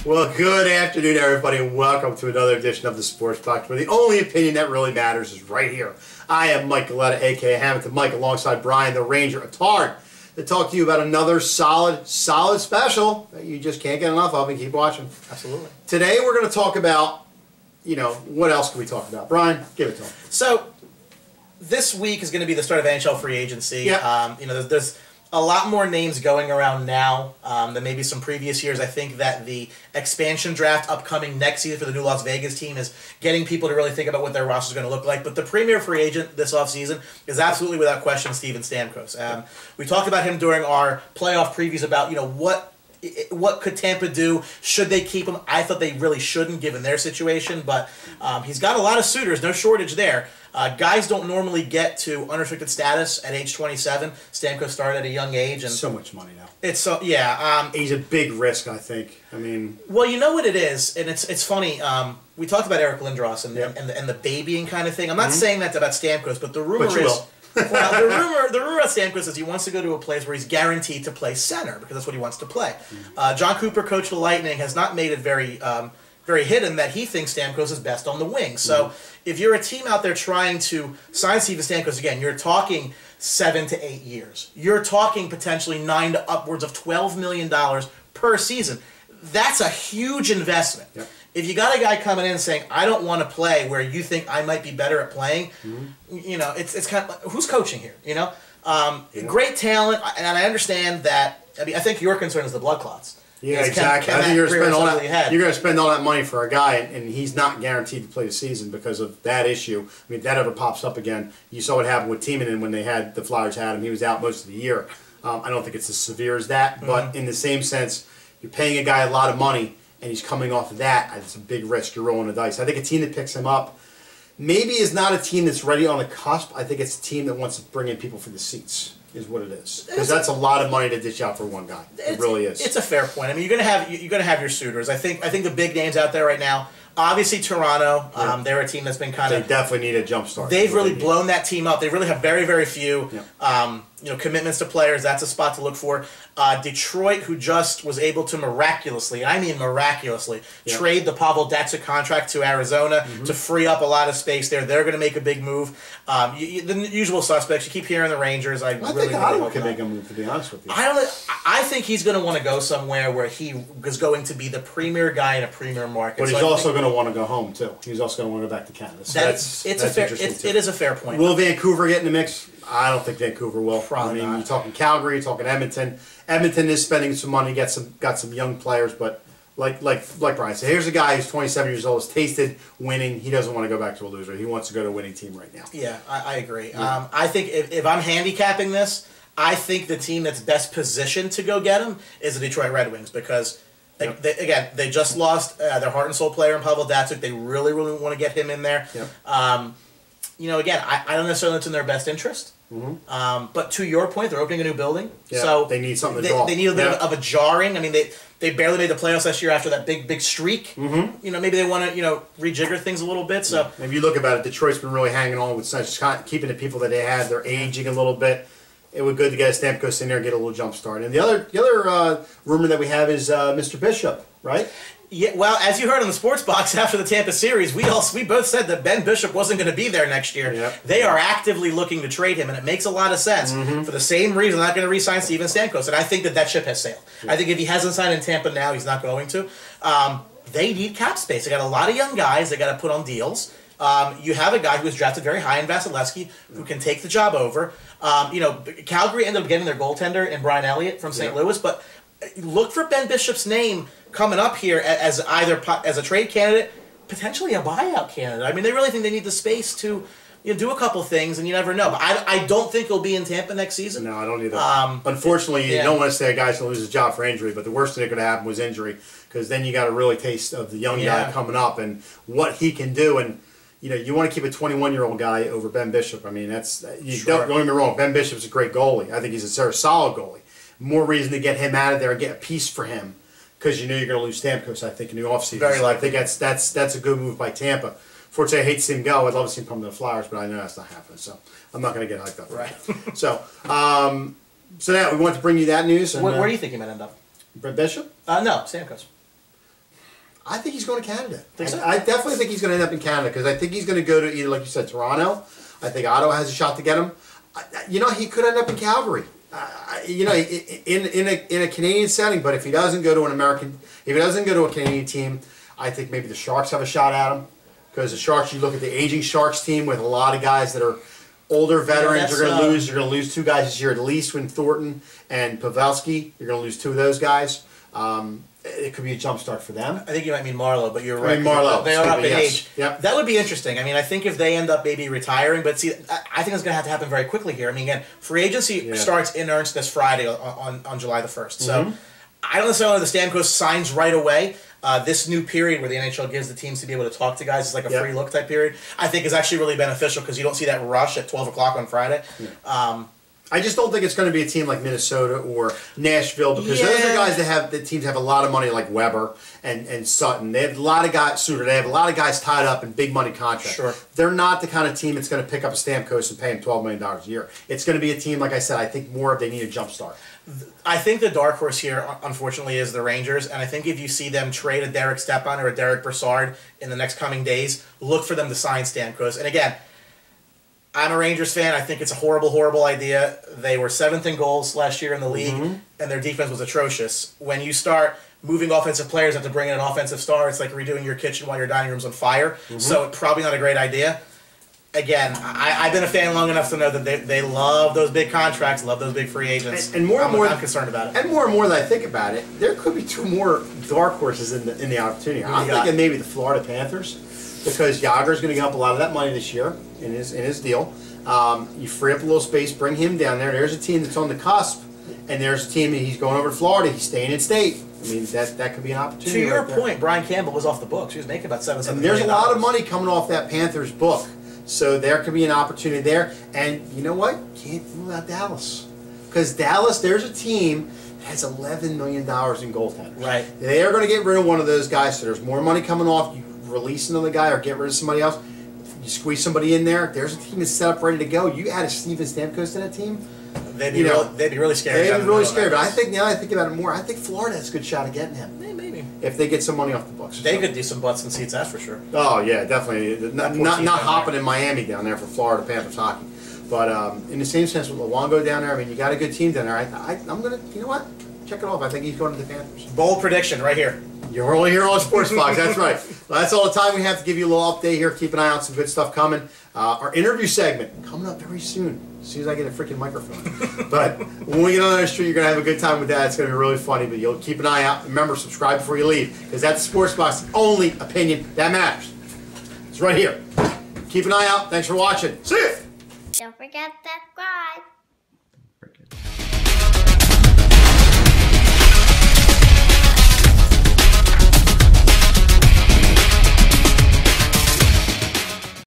Well, good afternoon, everybody, and welcome to another edition of the Sports Box, where the only opinion that really matters is right here. I am Mike Galetta, a.k.a. Hamilton Mike, alongside Brian, the Ranger Attard, to talk to you about another solid special that you just can't get enough of, and keep watching. Absolutely. Today, we're going to talk about, what else can we talk about? Brian, give it to him. So, this week is going to be the start of NHL free agency. Yeah. There's a lot more names going around now than maybe some previous years. I think that the expansion draft upcoming next season for the new Las Vegas team is getting people to really think about what their roster is going to look like. But the premier free agent this offseason is absolutely without question Steven Stamkos. We talked about him during our playoff previews about what could Tampa do? Should they keep him? I thought they really shouldn't given their situation, but he's got a lot of suitors, no shortage there. Guys don't normally get to unrestricted status at age 27. Stamkos started at a young age, and so much money now. It's so he's a big risk, I think. I mean, well, you know what it is, and it's funny. We talked about Eric Lindros and the babying kind of thing. I'm not saying that about Stamkos, but the rumor is. Well, the rumor about Stamkos is he wants to go to a place where he's guaranteed to play center because that's what he wants to play. John Cooper, coach of the Lightning, has not made it very hidden that he thinks Stamkos is best on the wing. So if you're a team out there trying to sign Steven Stamkos again, you're talking 7 to 8 years. You're talking potentially $9 to upwards of $12 million per season. That's a huge investment. Yep. If you got a guy coming in saying, I don't want to play where you think I might be better at playing, it's kind of like, who's coaching here, Great talent, and I understand that. I mean, I think your concern is the blood clots. Yeah, exactly. I think you're going to spend all that money for a guy, and he's not guaranteed to play the season because of that issue. I mean, if that ever pops up again, you saw what happened with Timonen when the Flyers had him. He was out most of the year. I don't think it's as severe as that, but in the same sense, you're paying a guy a lot of money, and he's coming off of that. It's a big risk. You're rolling the dice. I think a team that picks him up maybe is not a team that's ready on the cusp. I think it's a team that wants to bring in people for the seats. Is what it is, because that's a lot of money to dish out for one guy. It really is. It's a fair point. I mean, you're gonna have your suitors. I think the big names out there right now. Obviously, Toronto. They're a team that's been kind of. They definitely need a jump start. They've really blown that team up. They really have very few. Commitments to players. That's a spot to look for. Detroit, who just was able to miraculously trade the Pavel Datsyuk contract to Arizona to free up a lot of space there. They're going to make a big move. The usual suspects. You keep hearing the Rangers. I think Ottawa can make a move, to be honest with you. I think he's going to want to go somewhere where he is going to be the premier guy in a premier market. But he's also going to want to go home too. He's also going to want to go back to Canada. So it is a fair point. Will Vancouver get in the mix? I don't think Vancouver will. Probably not. You're talking Calgary, you're talking Edmonton. Edmonton is spending some money, got some young players, but like Brian said, here's a guy who's 27 years old, has tasted winning. He doesn't want to go back to a loser. He wants to go to a winning team right now. Yeah, I agree. Yeah. I think if I'm handicapping this, I think the team that's best positioned to go get him is the Detroit Red Wings because, they just lost their heart and soul player in Pavel Datsyuk. They really want to get him in there. Yep. Again, I don't necessarily think it's in their best interest. But to your point, they're opening a new building, so they need something to draw. They need a bit of a jarring. I mean, they barely made the playoffs last year after that big streak. Maybe they want to rejigger things a little bit. So if you look about it, Detroit's been really hanging on with such keeping the people that they had. They're aging a little bit. It would be good to get a Stamkos in there and get a little jump start. And the other rumor that we have is Mr. Bishop, right? Yeah, well, as you heard on the Sports Box after the Tampa series, we both said that Ben Bishop wasn't going to be there next year. Yep. They are actively looking to trade him, and it makes a lot of sense. For the same reason, they're not going to re-sign Steven Stamkos, and I think that ship has sailed. Yep. I think if he hasn't signed in Tampa now, he's not going to. They need cap space. They got a lot of young guys they got to put on deals. You have a guy who was drafted very high in Vasilevsky who can take the job over. Calgary ended up getting their goaltender in Brian Elliott from St. Louis, but look for Ben Bishop's name coming up here as either as a trade candidate, potentially a buyout candidate. I mean, they really think they need the space to do a couple things, and you never know. But I don't think he'll be in Tampa next season. No, I don't either. Unfortunately, you don't want to say a guy's going to lose his job for injury, but the worst thing that could happen was injury, because then you got a really taste of the young guy coming up and what he can do. And you want to keep a 21-year-old guy over Ben Bishop. I mean, don't get me wrong. Ben Bishop's a great goalie. I think he's a solid goalie. More reason to get him out of there and get a piece for him, because you're going to lose Stamkos, I think, in the offseason. Very likely. I think that's a good move by Tampa. Fortunately, I hate to see him go. I'd love to see him come to the Flyers, but I know that's not happening. So I'm not going to get hyped up. Right. So we want to bring you that news. And, where do you think he might end up? Bishop? No, Stamkos. I think he's going to Canada. Think so? I definitely think he's going to end up in Canada because I think he's going to go to either, like you said, Toronto. I think Ottawa has a shot to get him. You know, he could end up in Calgary. You know, in a Canadian setting. But if he doesn't go to a Canadian team, I think maybe the Sharks have a shot at him. Because the Sharks, you look at the aging Sharks team with a lot of guys that are older veterans. You're going to lose. You're going to lose 2 guys this year at least. When Thornton and Pavelski, you're going to lose 2 of those guys. It could be a jump start for them. I think you might mean Marlowe, but you're right. I mean Marlowe. They are up in age. Yep. That would be interesting. I mean, I think if they end up maybe retiring, but see, I think it's going to have to happen very quickly here. I mean, again, free agency starts in earnest this Friday on July the 1st. So I don't necessarily know the Stamkos signs right away. This new period where the NHL gives the teams to be able to talk to guys is like a free look type period. I think is actually really beneficial because you don't see that rush at 12 o'clock on Friday. Yeah. I just don't think it's going to be a team like Minnesota or Nashville because those are guys that teams have a lot of money like Weber and Sutton. They have a lot of guys, Suter. They have a lot of guys tied up in big money contracts. Sure. They're not the kind of team that's going to pick up a Stamkos and pay him $12 million a year. It's going to be a team, like I said, I think more of they need a jump start. I think the dark horse here, unfortunately, is the Rangers. And I think if you see them trade a Derek Stepan or a Derek Brassard in the next coming days, look for them to sign Stamkos. And again, I'm a Rangers fan. I think it's a horrible, horrible idea. They were 7th in goals last year in the league, and their defense was atrocious. When you start moving offensive players up to bring in an offensive star, it's like redoing your kitchen while your dining room's on fire. So probably not a great idea. Again, I've been a fan long enough to know that they love those big contracts, love those big free agents. And more and more, I'm concerned about it. And more that I think about it, there could be 2 more dark horses in the opportunity. I'm thinking maybe the Florida Panthers, because Yager's going to get up a lot of that money this year in his deal. You free up a little space, bring him down there. There's a team that's on the cusp, and there's a team that he's going over to Florida. He's staying in state. I mean, that could be an opportunity. To your point, Brian Campbell was off the books. He was making about $7 million. And there's a lot of money coming off that Panthers book. So there could be an opportunity there. And you know what? Can't rule out Dallas. Because Dallas, there's a team that has $11 million in goaltenders. Right. They are going to get rid of one of those guys. So there's more money coming off. You release another guy or get rid of somebody else. You squeeze somebody in there. There's a team that's set up ready to go. You add a Steven Stamkos to that team. They'd be really scared. They'd be really scared. But I think now I think about it more. I think Florida has a good shot of getting him. Maybe if they get some money off the books. They could do some butts and seats. That's for sure. Oh yeah, definitely. Not hopping in Miami down there for Florida Panthers hockey. But in the same sense with Luongo down there, I mean, you got a good team down there. I'm gonna, you know what? Check it off. I think he's going to the Panthers. Bold prediction right here. You're only here on Sports Box. That's right. Well, that's all the time we have to give you a little update here. Keep an eye on some good stuff coming. Our interview segment coming up very soon. As soon as I get a freaking microphone. But when we get on the street, you're going to have a good time with that. It's going to be really funny, but you'll keep an eye out. Remember, subscribe before you leave, because that's Sports Box, the only opinion that matters. It's right here. Keep an eye out. Thanks for watching. See ya! Don't forget to subscribe.